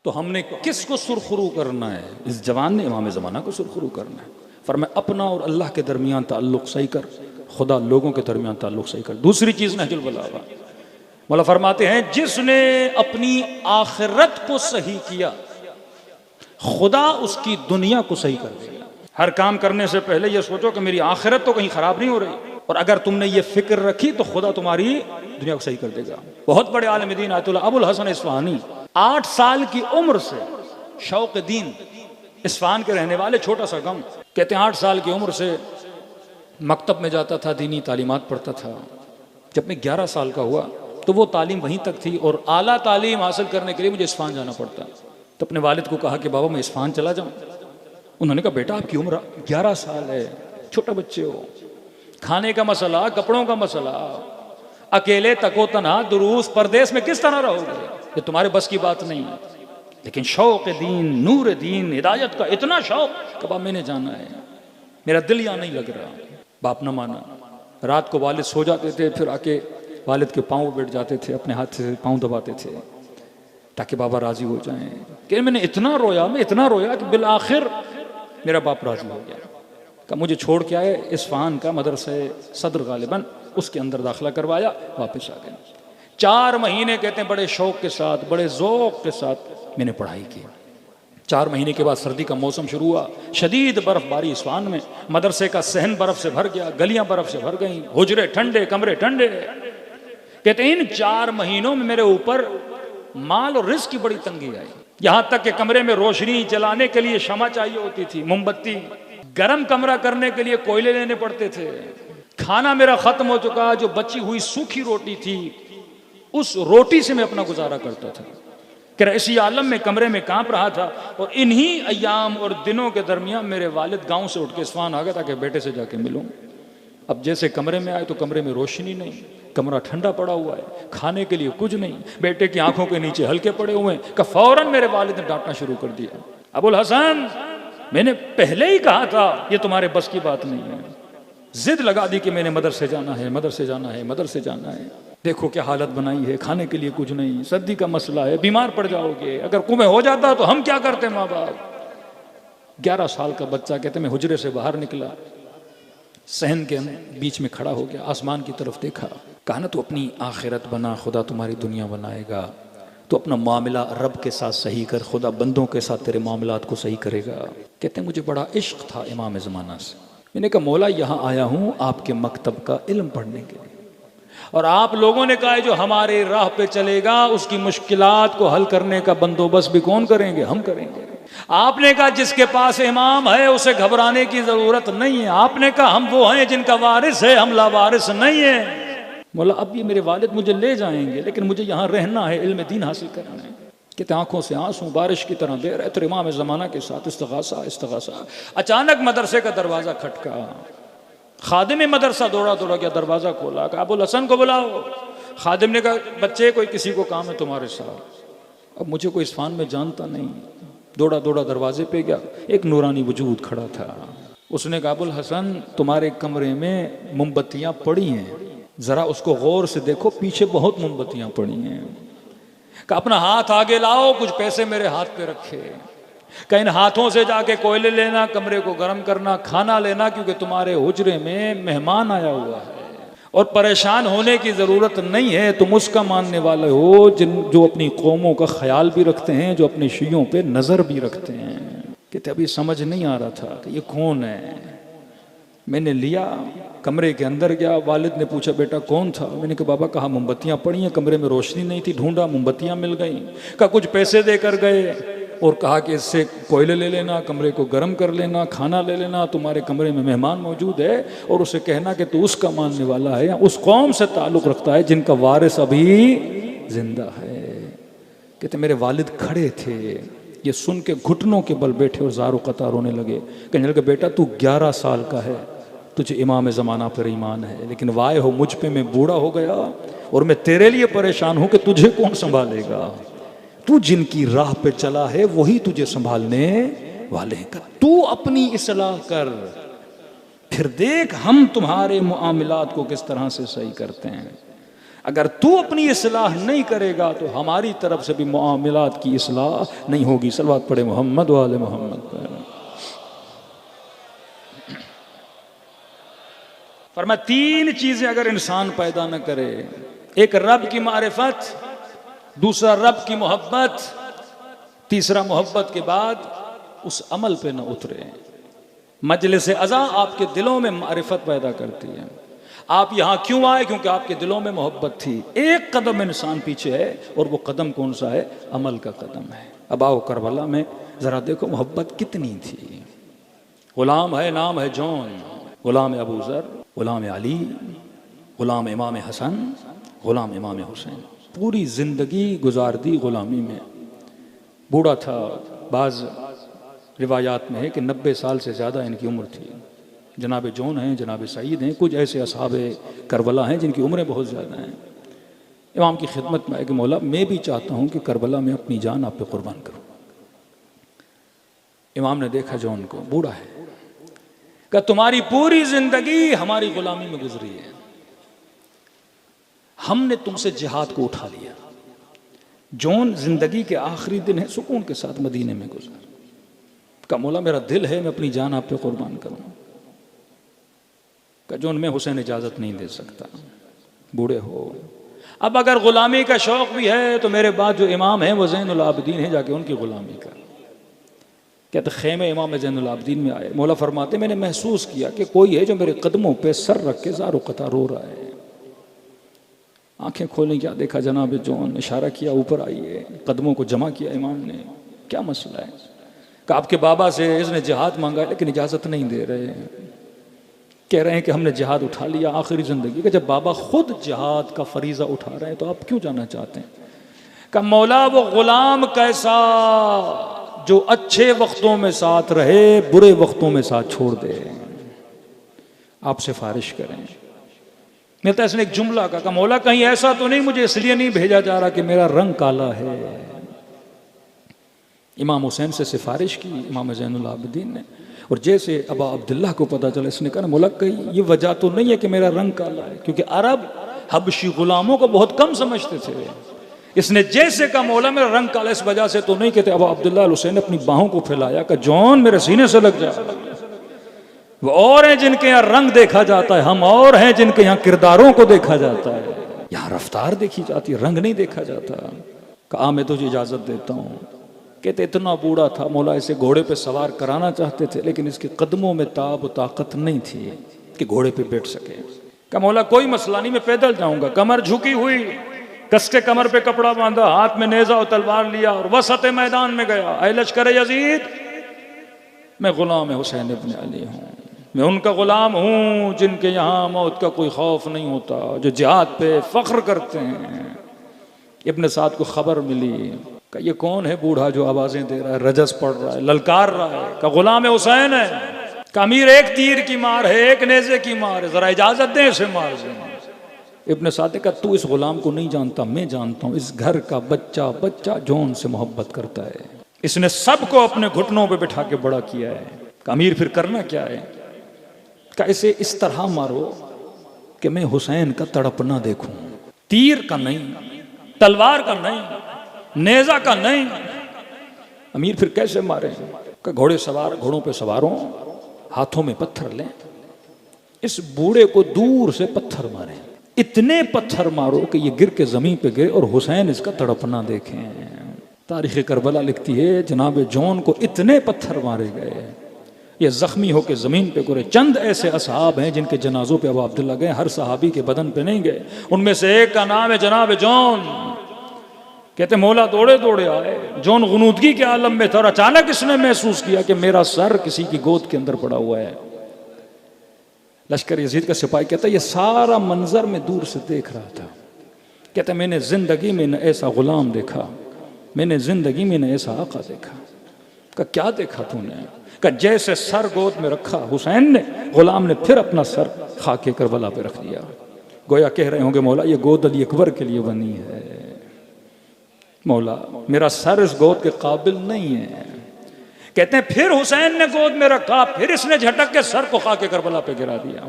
तो हमने किसको सुरखरू करना है? इस जवान ने इमाम ज़माना को सुरखरू करना है। फरमाया अपना और अल्लाह के दरमियान ताल्लुक़ सही कर, खुदा लोगों के दरमियान ताल्लुक़ सही कर। दूसरी चीज़ नहजुल बलागा, मौला फरमाते हैं जिसने अपनी आखिरत को सही किया खुदा उसकी दुनिया को सही कर देगा। हर काम करने से पहले ये सोचो कि मेरी आखिरत तो कहीं खराब नहीं हो रही, और अगर तुमने ये फिक्र रखी तो खुदा तुम्हारी दुनिया को सही कर देगा। बहुत बड़े आलिम दीन आयतुल्लाह अबुल हसन इस्फहानी 8 साल की उम्र से शौक दीन, इस्फहान के रहने वाले, छोटा सा गाँव, कहते हैं 8 साल की उम्र से मकतब में जाता था, दीनी तालीमात पढ़ता था। जब मैं 11 साल का हुआ तो वो तालीम वहीं तक थी, और आला तालीम हासिल करने के लिए मुझे इस्फहान जाना पड़ता। तो अपने वालिद को कहा कि बाबा मैं इस्फहान चला जाऊं। उन्होंने कहा बेटा आपकी उम्र 11 साल है, छोटे बच्चे हो, खाने का मसला, कपड़ों का मसला, अकेले तको तना दुरूस परदेश में किस तरह रहोगे, ये तुम्हारे बस की बात नहीं है। लेकिन शौक दीन, नूर दीन, हिदायत का इतना शौक कि बाबा मैंने जाना है, मेरा दिल यहाँ नहीं लग रहा। बाप न माना। रात को वालिद सो जाते थे, फिर आके वालिद के पाँव बैठ जाते थे, अपने हाथ से पाँव दबाते थे ताकि बाबा राजी हो जाएं। कि मैंने इतना रोया, मैं इतना रोया कि बिल आखिर मेरा बाप राजी हो गया। कि मुझे छोड़ के आए इस्फहान का मदरसे सदर गालिबन, उसके अंदर दाखिला करवाया, वापस आ गए। 4 महीने कहते हैं बड़े शौक के साथ, बड़े ज़ौक़ के साथ मैंने पढ़ाई की। 4 महीने के बाद सर्दी का मौसम शुरू हुआ, शदीद बर्फबारी इस्फहान में, मदरसे का सहन बर्फ से भर गया, गलियां बर्फ से भर गई, हुजरे ठंडे, कमरे ठंडे। कहते हैं इन 4 महीनों में मेरे ऊपर माल और रिस्क की बड़ी तंगी आई। यहां तक कि कमरे में रोशनी जलाने के लिए शमा चाहिए होती थी, मोमबत्ती, गर्म कमरा करने के लिए कोयले लेने पड़ते थे। खाना मेरा खत्म हो चुका, जो बची हुई सूखी रोटी थी उस रोटी से मैं अपना गुजारा करता था। कि इसी आलम में कमरे में कांप रहा था। और इन्हीं अयाम और दिनों के दरमियान मेरे वालिद गांव से उठ के इस्फहान आ गए ताकि बेटे से जाके मिलूं। अब जैसे कमरे में आए तो कमरे में रोशनी नहीं, कमरा ठंडा पड़ा हुआ है, खाने के लिए कुछ नहीं, बेटे की आंखों के नीचे हल्के पड़े हुए हैं। कि फौरन मेरे वालिद ने डांटना शुरू कर दिया, अबुल हसन मैंने पहले ही कहा था ये तुम्हारे बस की बात नहीं है। जिद लगा दी कि मैंने मदरसे जाना है, मदरसे जाना है, मदरसे जाना है। देखो क्या हालत बनाई है, खाने के लिए कुछ नहीं, सर्दी का मसला है, बीमार पड़ जाओगे, अगर कुएं हो जाता तो हम क्या करते माँ बाप। 11 साल का बच्चा, कहते मैं हुजरे से बाहर निकला, सहन के बीच में खड़ा हो गया, आसमान की तरफ देखा, कहा ना तू अपनी आखिरत बना, खुदा तुम्हारी दुनिया बनाएगा। तो अपना मामला रब के साथ सही कर, खुदा बंदों के साथ तेरे मामलात को सही करेगा। कहते हैं मुझे बड़ा इश्क था इमाम ज़माना से। मैंने कहा मौला यहाँ आया हूँ आपके मकतब का इल्म पढ़ने के लिए, और आप लोगों ने कहा जो हमारे राह पे चलेगा उसकी मुश्किलात को हल करने का बंदोबस्त भी कौन करेंगे? हम करेंगे। आपने कहा जिसके पास इमाम है उसे घबराने की जरूरत नहीं है। आपने कहा हम वो हैं जिनका वारिस है, हम लावारिस नहीं है। मौला अब ये मेरे वालिद मुझे ले जाएंगे, लेकिन मुझे यहाँ रहना है, इल्म दीन हासिल करना है। कहते आंखों से आंसू बारिश की तरह दे रहे थे इमाम ज़माना के साथ इस्तिग़ासा इस्तिग़ासा। अचानक मदरसे का दरवाज़ा खटका, खादिम मदरसा दौड़ा दौड़ा गया, दरवाज़ा खोला, कहा अबुल हसन को बुलाओ। खादिम ने कहा बच्चे कोई किसी को काम है तुम्हारे साथ। अब मुझे कोई इस्फहान में जानता नहीं, दौड़ा दौड़ा दरवाजे पे गया, एक नूरानी वजूद खड़ा था। उसने कहा अबुल हसन तुम्हारे कमरे में मोमबत्तियाँ पड़ी हैं, ज़रा उसको गौर से देखो, पीछे बहुत मोमबत्तियाँ पड़ी हैं। कहा अपना हाथ आगे लाओ, कुछ पैसे मेरे हाथ पे रखे, कहीं इन हाथों से जाके कोयले लेना, कमरे को गर्म करना, खाना लेना, क्योंकि तुम्हारे हुजरे में मेहमान आया हुआ है। और परेशान होने की ज़रूरत नहीं है, तुम उसका मानने वाले हो जो अपनी कौमों का ख्याल भी रखते हैं, जो अपने शियों पे नज़र भी रखते हैं। कहते अभी समझ नहीं आ रहा था कि ये कौन है। मैंने लिया, कमरे के अंदर गया, वालिद ने पूछा बेटा कौन था? मैंने कहा बाबा कहा मोमबत्तियाँ पड़ी हैं, कमरे में रोशनी नहीं थी, ढूंढा मोमबत्तियाँ मिल गई। कहा कुछ पैसे देकर गए और कहा कि इससे कोयले ले लेना, कमरे को गर्म कर लेना, खाना ले लेना, तुम्हारे कमरे में मेहमान मौजूद है, और उसे कहना कि तू उसका मानने वाला है या उस कौम से ताल्लुक़ रखता है जिनका वारिस अभी जिंदा है। कहते मेरे वालिद खड़े थे, ये सुन के घुटनों के बल बैठे और ज़ारो कतार रोने लगे। कहने लगे बेटा तू 11 साल का है, तुझे इमाम ज़माना पर ईमान है, लेकिन वाय हो मुझ पे मैं बूढ़ा हो गया और मैं तेरे लिए परेशान हूँ कि तुझे कौन संभालेगा। तू जिनकी राह पे चला है वही तुझे संभालने वाले हैं। तू अपनी इस्लाह कर, फिर देख हम तुम्हारे मुआमिलात को किस तरह से सही करते हैं। अगर तू अपनी इस्लाह नहीं करेगा तो हमारी तरफ से भी मुआमलात की इस्लाह नहीं होगी। सल्लल्लाहु पढ़े मोहम्मद वाले मोहम्मद। फरमाया तीन चीजें अगर इंसान पैदा न करे, एक रब की मारिफत, दूसरा रब की मोहब्बत, तीसरा मोहब्बत के बाद उस अमल पे न उतरे। मजलिस अज़ा आपके दिलों में मारिफत पैदा करती है। आप यहाँ क्यों आए? क्योंकि आपके दिलों में मोहब्बत थी। एक कदम इंसान पीछे है, और वो कदम कौन सा है? अमल का कदम है। अब आओ करबला में जरा देखो मोहब्बत कितनी थी। गुलाम है, नाम है जौन, गुलाम अबू ज़र, गुलाम अली, गुलाम इमाम हसन, गुलाम इमाम हुसैन। पूरी जिंदगी गुजार दी गुलामी में। बूढ़ा था, बाज रिवायात में है कि 90 साल से ज़्यादा इनकी उम्र थी। जनाब जौन हैं, जनाब सईद हैं, कुछ ऐसे असहाबे करबला हैं जिनकी उम्रें बहुत ज़्यादा हैं। इमाम की खिदमत में आए कि मौला मैं भी चाहता हूँ कि करबला में अपनी जान आप पे कुर्बान करूँ। इमाम ने देखा जौन को, बूढ़ा है, कि तुम्हारी पूरी जिंदगी हमारी गुलामी में गुजरी है, हमने तुमसे जिहाद को उठा लिया। जौन जिंदगी के आखिरी दिन है सुकून के साथ मदीने में गुजर। का मौला मेरा दिल है मैं अपनी जान आप पे कुर्बान करूँ। का जौन मैं हुसैन इजाजत नहीं दे सकता, बूढ़े हो। अब अगर गुलामी का शौक भी है तो मेरे बाद जो इमाम है वो ज़ैनुल आबिदीन है, जाके उनकी गुलामी कर। कहते खेमे इमाम ज़ैनुल आबिदीन में आए। मौला फरमाते मैंने महसूस किया कि कोई है जो मेरे कदमों पे सर रख के ज़ारो कता रो रहा है। आंखें खोलें, क्या देखा? जनाब जौन, इशारा किया ऊपर आइए। कदमों को जमा किया इमाम ने। क्या मसला है? कि आपके बाबा से इसने जिहाद मांगा लेकिन इजाज़त नहीं दे रहे, कह रहे हैं कि हमने जिहाद उठा लिया आखिरी ज़िंदगी का। जब बाबा खुद जिहाद का फरीज़ा उठा रहे हैं तो आप क्यों जाना चाहते हैं? का मौला वो गुलाम कैसा जो अच्छे वक्तों में साथ रहे, बुरे वक्तों में साथ छोड़ दे। आप सिफारिश करें। मिलता है इसने एक जुमला का मौला कहीं ऐसा तो नहीं मुझे इसलिए नहीं भेजा जा रहा कि मेरा रंग काला है। इमाम हुसैन से सिफारिश की इमाम ज़ैनुल आबिदीन ने, और जैसे अबा अब्दुल्लाह को पता चला, इसने कहा मौला कहीं ये वजह तो नहीं है कि मेरा रंग काला है, क्योंकि अरब हबशी गुलामों को बहुत कम समझते थे। इसने जैसे कहा मौला मेरा रंग काला इस वजह से तो नहीं कहते। अबा अब्दुल्लाह हुसैन ने अपनी बाहों को फैलाया कि जौन मेरे सीने से लग जा। वो और हैं जिनके यहाँ रंग देखा जाता है, हम और हैं जिनके यहाँ किरदारों को देखा जाता है। यहाँ रफ्तार देखी जाती है, रंग नहीं देखा जाता। कहा मैं तुझे इजाजत देता हूँ। कहते इतना बूढ़ा था, मौला इसे घोड़े पे सवार कराना चाहते थे लेकिन इसके कदमों में ताब ताकत नहीं थी कि घोड़े पे बैठ सके। कहा मौला कोई मसला नहीं, मैं पैदल जाऊंगा। कमर झुकी हुई, कस के कमर पे कपड़ा बांधा, हाथ में नेजा और तलवार लिया और वसत मैदान में गया। ऐ लश्कर यजीद, मैं गुलाम हुसैन इब्न अली हूँ, मैं उनका गुलाम हूँ जिनके यहाँ मौत का कोई खौफ नहीं होता, जो जिहाद पे फख्र करते हैं। इब्न साद को खबर मिली कि ये कौन है बूढ़ा जो आवाजें दे रहा है, रजस पढ़ रहा है, ललकार रहा है। का गुलाम हुसैन है। का अमीर एक तीर की मार है, एक नेजे की मार है, जरा इजाजत दें इसे मार दें। इब्न साद का तू इस गुलाम को नहीं जानता, मैं जानता हूँ। इस घर का बच्चा बच्चा जौन से मोहब्बत करता है, इसने सबको अपने घुटनों पे बिठा के बड़ा किया है। का अमीर फिर करना क्या है? का इसे इस तरह मारो कि मैं हुसैन का तड़पना देखूं। तीर का नहीं, तलवार का नहीं, नेजा का नहीं। अमीर फिर कैसे मारे? का घोड़े सवार, घोड़ों पे सवारों, हाथों में पत्थर लें, इस बूढ़े को दूर से पत्थर मारे। इतने पत्थर मारो कि ये गिर के जमीन पे गिरे और हुसैन इसका तड़पना देखें। तारीख़ करबला लिखती है जनाब जौन को इतने पत्थर मारे गए, ये जख्मी होकर जमीन पे गिरे। चंद ऐसे असहाब हैं जिनके जनाजों पे अबू अब्दुल्लाह गए, हर सहाबी के बदन पे नहीं गए। उनमें से एक का नाम है जनाब जौन। कहते मौला दौड़े दौड़े आए, जौन गुनूदगी के आलम में था और अचानक इसने महसूस किया कि मेरा सर किसी की गोद के अंदर पड़ा हुआ है। लश्कर यजीद का सिपाही कहता ये सारा मंजर मैं दूर से देख रहा था। कहते मैंने जिंदगी में न ऐसा गुलाम देखा, मैंने जिंदगी में न ऐसा आका देखा। का क्या देखा तूने? का जैसे सर गोद में रखा हुसैन ने, गुलाम ने फिर अपना सर खाके करबला पे रख दिया। गोया कह रहे होंगे मौला ये गोद अली अकबर के लिए बनी है, मौला मेरा सर इस गोद के काबिल नहीं है। कहते हैं फिर हुसैन ने गोद में रखा, फिर इसने झटक के सर को खाके करबला पे गिरा दिया।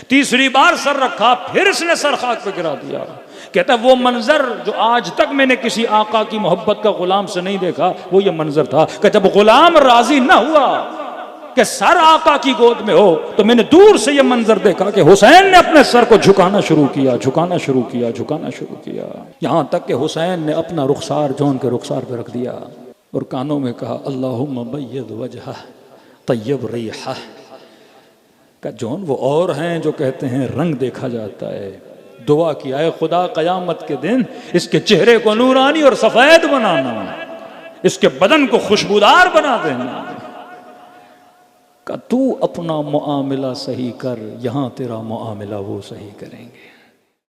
तीसरी बार सर रखा, फिर इसने सर खाक पे गिरा दिया। कहता वो मंजर जो आज तक मैंने किसी आका की मोहब्बत का गुलाम से नहीं देखा, वो ये मंजर था कि जब गुलाम राजी ना हुआ कि सर आका की गोद में हो, तो मैंने दूर से ये मंजर देखा कि हुसैन ने अपने सर को झुकाना शुरू किया, झुकाना शुरू किया, झुकाना शुरू किया, यहां तक कि हुसैन ने अपना रुखसार जौन के रुखसार पे रख दिया और कानों में कहा अल्लाहुम्मा बय्यद वजहा तय्यब रिहा। का जौन वो और हैं जो कहते हैं रंग देखा जाता है, दुआ किया है खुदा कयामत के दिन इसके चेहरे को नूरानी और सफेद बनाना, इसके बदन को खुशबूदार बना देना। का तू अपना मुआमिला सही कर, यहां तेरा मुआमिला वो सही करेंगे।